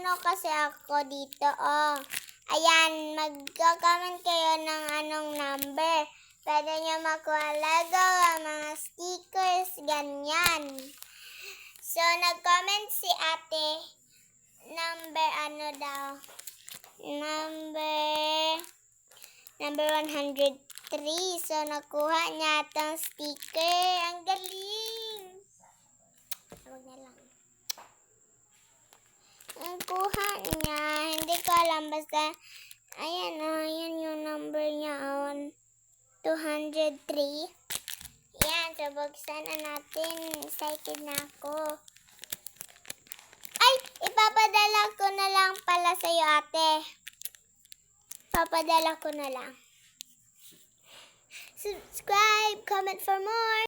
ano kasi ako dito, oh. Ayan, magka-comment kayo ng anong number. Pwede nyo makuha Lego, mga stickers, ganyan. So, nag-comment si ate, number ano daw? Number 103. So, nakuha niya itong sticker. Ang galing! Tawag na lang. Ang kuha niya, hindi ko alam, basta, ayan o, ayan yung number niya, 203. Yan, so buksan na natin. Excited na ako. Ay, ipapadala ko na lang pala sa'yo, ate. Papadala ko na lang. Subscribe, comment for more.